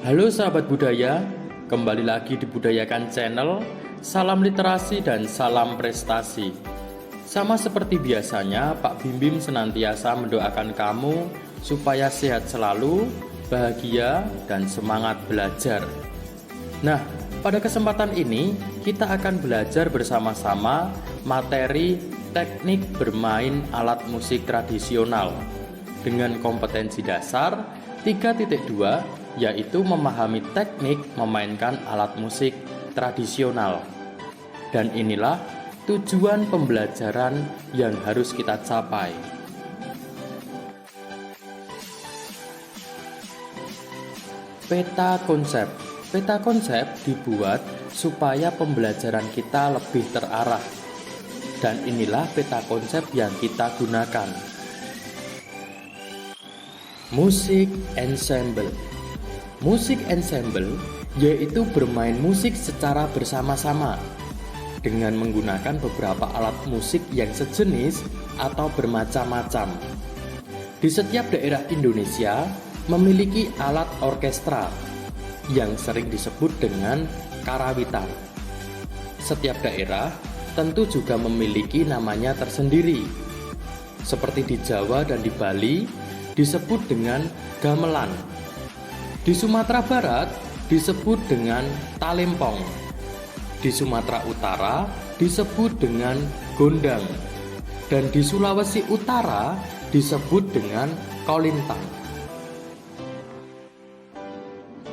Halo sahabat budaya, kembali lagi di Budayakan Channel. Salam literasi dan salam prestasi. Sama seperti biasanya, Pak Bim Bim senantiasa mendoakan kamu supaya sehat selalu, bahagia, dan semangat belajar. Nah, pada kesempatan ini kita akan belajar bersama-sama materi teknik bermain alat musik tradisional dengan kompetensi dasar 3.2, yaitu memahami teknik memainkan alat musik tradisional. Dan inilah tujuan pembelajaran yang harus kita capai. Peta konsep. Peta konsep dibuat supaya pembelajaran kita lebih terarah. Dan inilah peta konsep yang kita gunakan. Musik ensemble. Musik ensemble yaitu bermain musik secara bersama-sama dengan menggunakan beberapa alat musik yang sejenis atau bermacam-macam. Di setiap daerah Indonesia memiliki alat orkestra yang sering disebut dengan karawitan. Setiap daerah tentu juga memiliki namanya tersendiri. Seperti di Jawa dan di Bali disebut dengan gamelan. Di Sumatera Barat disebut dengan talempong. Di Sumatera Utara disebut dengan gondang. Dan di Sulawesi Utara disebut dengan kolintang.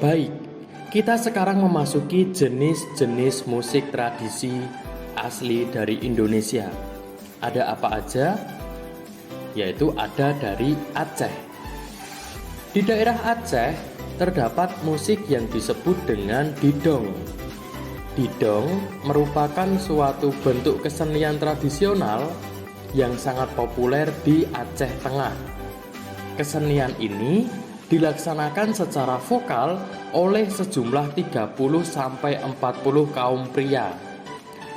Baik, kita sekarang memasuki jenis-jenis musik tradisi asli dari Indonesia. Ada apa aja? Yaitu ada dari Aceh. Di daerah Aceh terdapat musik yang disebut dengan didong. Didong merupakan suatu bentuk kesenian tradisional yang sangat populer di Aceh Tengah. Kesenian ini dilaksanakan secara vokal oleh sejumlah 30-40 kaum pria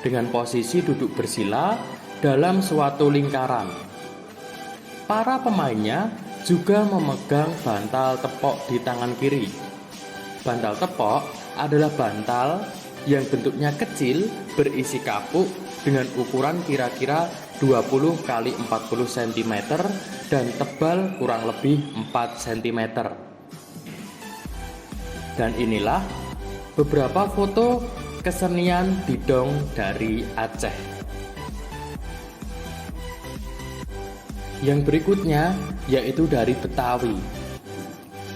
dengan posisi duduk bersila dalam suatu lingkaran. Para pemainnya juga memegang bantal tepok di tangan kiri. Bantal tepok adalah bantal yang bentuknya kecil berisi kapuk dengan ukuran kira-kira 20 x 40 cm dan tebal kurang lebih 4 cm. Dan inilah beberapa foto kesenian didong dari Aceh. Yang berikutnya yaitu dari Betawi.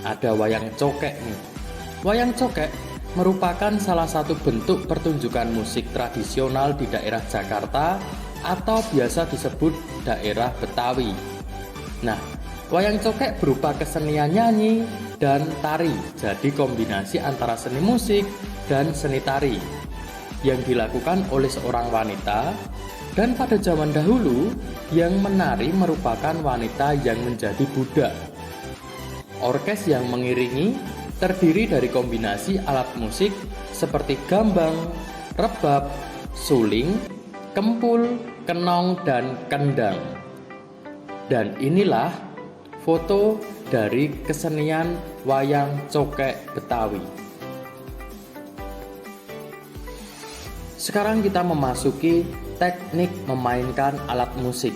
Ada wayang cokek nih. Wayang cokek merupakan salah satu bentuk pertunjukan musik tradisional di daerah Jakarta atau biasa disebut daerah Betawi. Nah, wayang cokek berupa kesenian nyanyi dan tari, jadi kombinasi antara seni musik dan seni tari yang dilakukan oleh seorang wanita. Dan pada zaman dahulu, yang menari merupakan wanita yang menjadi budak. Orkes yang mengiringi terdiri dari kombinasi alat musik seperti gambang, rebab, suling, kempul, kenong, dan kendang. Dan inilah foto dari kesenian wayang cokek Betawi. Sekarang kita memasuki teknik memainkan alat musik.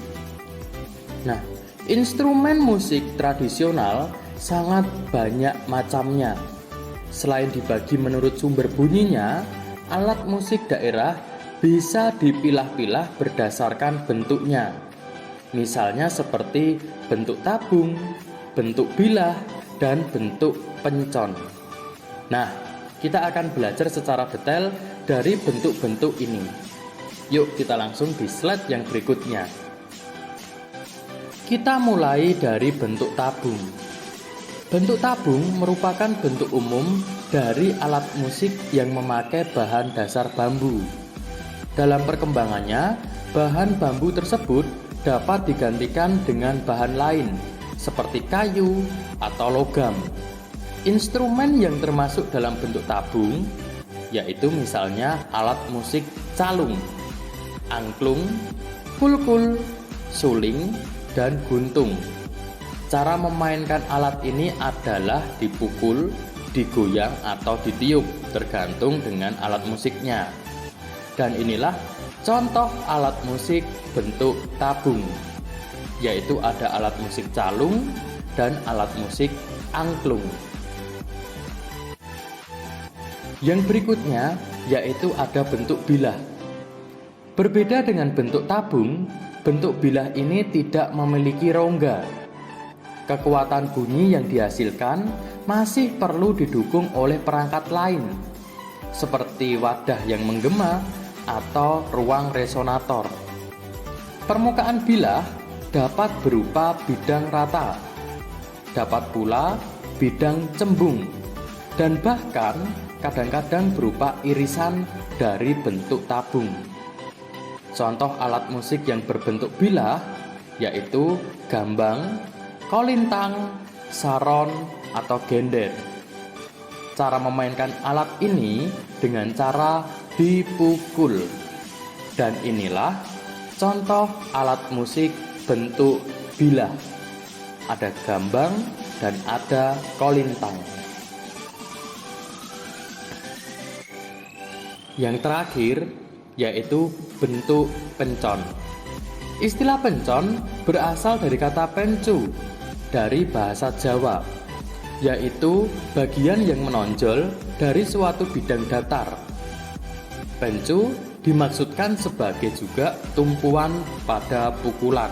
Nah, instrumen musik tradisional sangat banyak macamnya. Selain dibagi menurut sumber bunyinya, alat musik daerah bisa dipilah-pilah berdasarkan bentuknya. Misalnya seperti bentuk tabung, bentuk bilah, dan bentuk pencon. Nah, kita akan belajar secara detail dari bentuk-bentuk ini. Yuk kita langsung di slide yang berikutnya. Kita mulai dari bentuk tabung. Bentuk tabung merupakan bentuk umum dari alat musik yang memakai bahan dasar bambu. Dalam perkembangannya, bahan bambu tersebut dapat digantikan dengan bahan lain seperti kayu atau logam. Instrumen yang termasuk dalam bentuk tabung yaitu misalnya alat musik calung, angklung, kulkul, suling, dan guntung. Cara memainkan alat ini adalah dipukul digoyang atau ditiup tergantung dengan alat musiknya. Dan inilah contoh alat musik bentuk tabung, yaitu ada alat musik calung dan alat musik angklung. Yang berikutnya yaitu ada bentuk bilah. Berbeda dengan bentuk tabung, bentuk bilah ini tidak memiliki rongga. Kekuatan bunyi yang dihasilkan masih perlu didukung oleh perangkat lain, seperti wadah yang menggema atau ruang resonator. Permukaan bilah dapat berupa bidang rata, dapat pula bidang cembung, dan bahkan kadang-kadang berupa irisan dari bentuk tabung. Contoh alat musik yang berbentuk bilah yaitu gambang, kolintang, saron, atau gender. Cara memainkan alat ini dengan cara dipukul. Dan inilah contoh alat musik bentuk bilah. Ada gambang dan ada kolintang. Yang terakhir yaitu bentuk pencon. Istilah pencon berasal dari kata pencu dari bahasa Jawa, yaitu bagian yang menonjol dari suatu bidang datar. Pencu dimaksudkan sebagai juga tumpuan pada pukulan.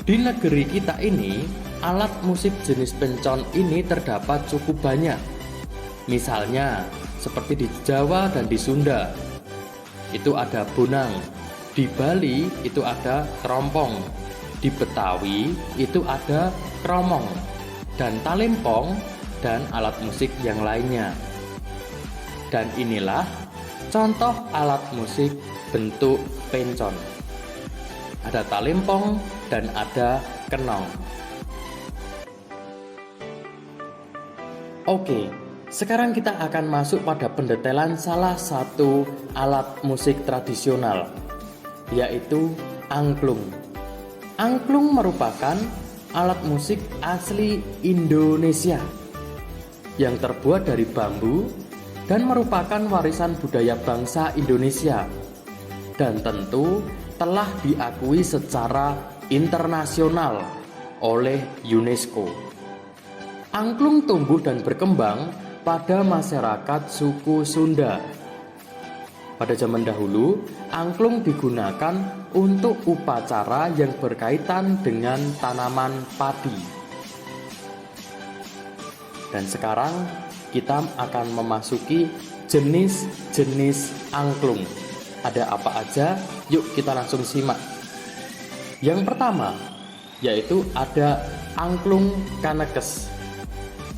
Di negeri kita ini, alat musik jenis pencon ini terdapat cukup banyak. Misalnya, seperti di Jawa dan di Sunda, itu ada bonang. Di Bali itu ada kerompong. Di Betawi itu ada kromong dan talempong dan alat musik yang lainnya. Dan inilah contoh alat musik bentuk pencon. Ada talempong dan ada kenong. Oke, sekarang kita akan masuk pada pendetailan salah satu alat musik tradisional, yaitu angklung. Angklung merupakan alat musik asli Indonesia yang terbuat dari bambu dan merupakan warisan budaya bangsa Indonesia dan tentu telah diakui secara internasional oleh UNESCO. Angklung tumbuh dan berkembang pada masyarakat suku Sunda. Pada zaman dahulu, angklung digunakan untuk upacara yang berkaitan dengan tanaman padi. Dan sekarang kita akan memasuki jenis-jenis angklung. Ada apa aja? Yuk kita langsung simak. Yang pertama, yaitu ada angklung kanekes.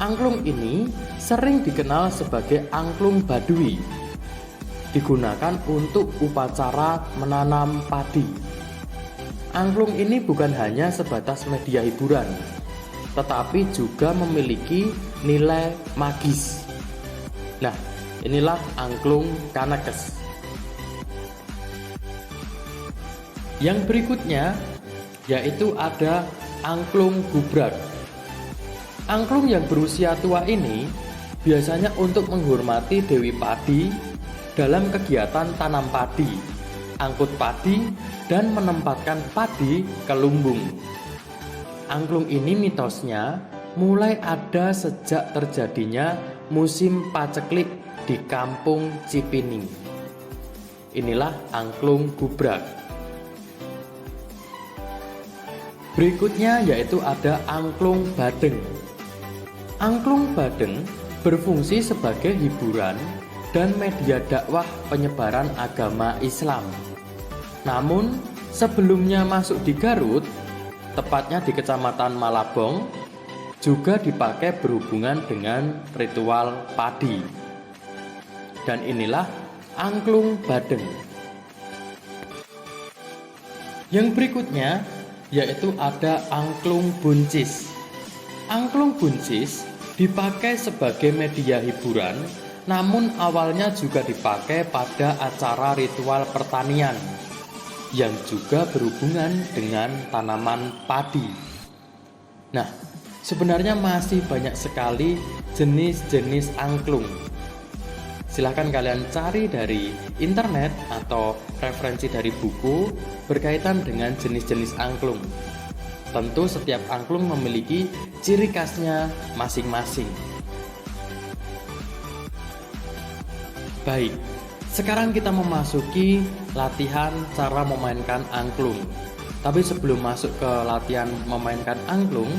Angklung ini sering dikenal sebagai angklung Baduy. Digunakan untuk upacara menanam padi. Angklung ini bukan hanya sebatas media hiburan, tetapi juga memiliki nilai magis. Nah, inilah angklung kanekes. Yang berikutnya yaitu ada angklung gubrak. Angklung yang berusia tua ini biasanya untuk menghormati Dewi Padi dalam kegiatan tanam padi, angkut padi, dan menempatkan padi ke lumbung. Angklung ini mitosnya mulai ada sejak terjadinya musim paceklik di kampung Cipining. Inilah angklung gubrak. Berikutnya yaitu ada angklung badeng. Angklung badeng berfungsi sebagai hiburan dan media dakwah penyebaran agama Islam. Namun, sebelumnya masuk di Garut, tepatnya di Kecamatan Malabong, juga dipakai berhubungan dengan ritual padi. Dan inilah angklung badeng. Yang berikutnya yaitu ada angklung buncis. Angklung buncis dipakai sebagai media hiburan, namun awalnya juga dipakai pada acara ritual pertanian yang juga berhubungan dengan tanaman padi. Nah, Sebenarnya masih banyak sekali jenis-jenis angklung. Silahkan kalian cari dari internet atau referensi dari buku berkaitan dengan jenis-jenis angklung. Tentu setiap angklung memiliki ciri khasnya masing-masing. Baik, sekarang kita memasuki latihan cara memainkan angklung. Tapi sebelum masuk ke latihan memainkan angklung,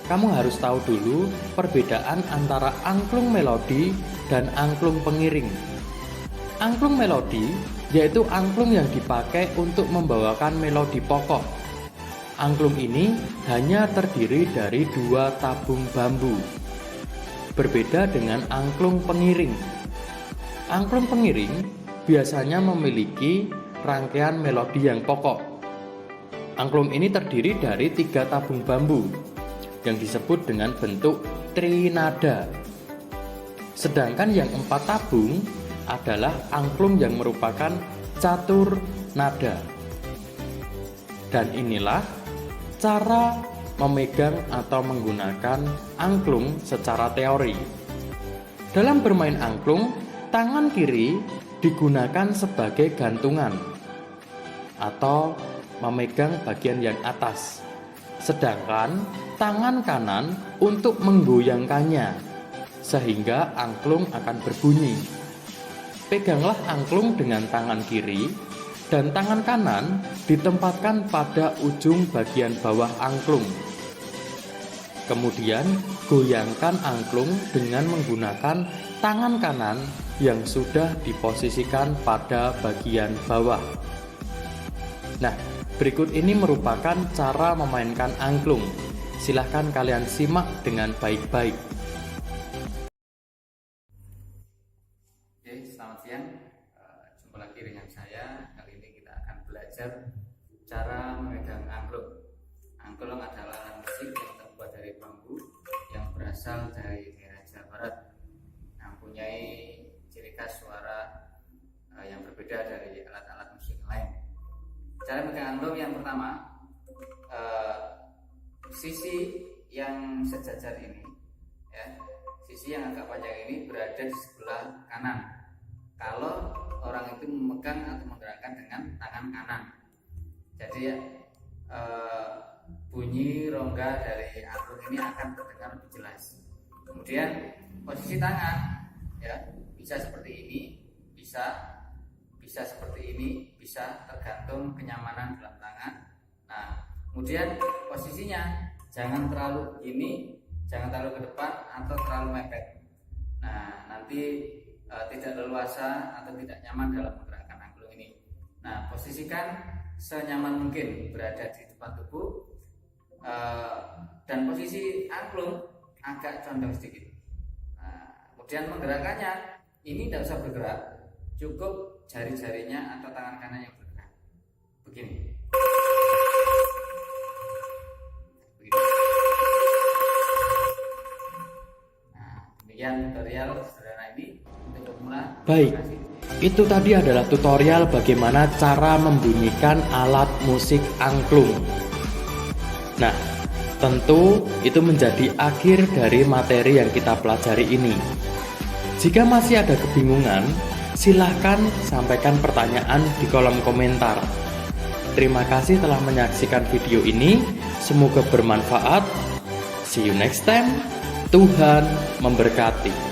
kamu harus tahu dulu perbedaan antara angklung melodi dan angklung pengiring. Angklung melodi yaitu angklung yang dipakai untuk membawakan melodi pokok. Angklung ini hanya terdiri dari 2 tabung bambu. Berbeda dengan angklung pengiring. Angklung pengiring biasanya memiliki rangkaian melodi yang pokok. Angklung ini terdiri dari 3 tabung bambu yang disebut dengan bentuk trinada. Sedangkan yang 4 tabung adalah angklung yang merupakan catur nada. Dan inilah cara memegang atau menggunakan angklung secara teori. Dalam bermain angklung, tangan kiri digunakan sebagai gantungan atau memegang bagian yang atas. Sedangkan tangan kanan untuk menggoyangkannya sehingga angklung akan berbunyi. Peganglah angklung dengan tangan kiri dan tangan kanan ditempatkan pada ujung bagian bawah angklung. Kemudian goyangkan angklung dengan menggunakan tangan kanan yang sudah diposisikan pada bagian bawah. Nah, berikut ini merupakan cara memainkan angklung. Silahkan kalian simak dengan baik-baik. Oke, selamat siang. Jumpa lagi dengan saya. Kali ini kita akan belajar cara memegang angklung. Angklung adalah alat musik yang terbuat dari bambu yang berasal dari daerah Jawa Barat, yang mempunyai ciri khas suara yang berbeda dari alat-alat musik lain. Cara memegang angklung yang pertama, sisi yang sejajar ini, ya, sisi yang agak panjang ini berada di sebelah kanan. Kalau orang itu memegang atau menggerakkan dengan tangan kanan, jadi bunyi rongga dari angklung ini akan terdengar lebih jelas. Kemudian posisi tangan, ya, bisa seperti ini, bisa seperti ini, bisa tergantung kenyamanan dalam tangan. Nah, kemudian posisinya jangan terlalu ini, jangan terlalu ke depan atau terlalu mepet. Nah, nanti tidak leluasa atau tidak nyaman dalam menggerakkan angklung ini. Nah, posisikan senyaman mungkin berada di depan tubuh, dan posisi angklung agak condong sedikit. Nah, kemudian menggerakkannya ini tidak usah bergerak, cukup jari-jarinya atau tangan kanan yang bergerak. Begini. Nah, demikian tutorial sederhana ini untuk pemula. Baik, itu tadi adalah tutorial bagaimana cara membunyikan alat musik angklung. Nah, tentu itu menjadi akhir dari materi yang kita pelajari ini. Jika masih ada kebingungan, silahkan sampaikan pertanyaan di kolom komentar. Terima kasih telah menyaksikan video ini. Semoga bermanfaat. See you next time. Tuhan memberkati.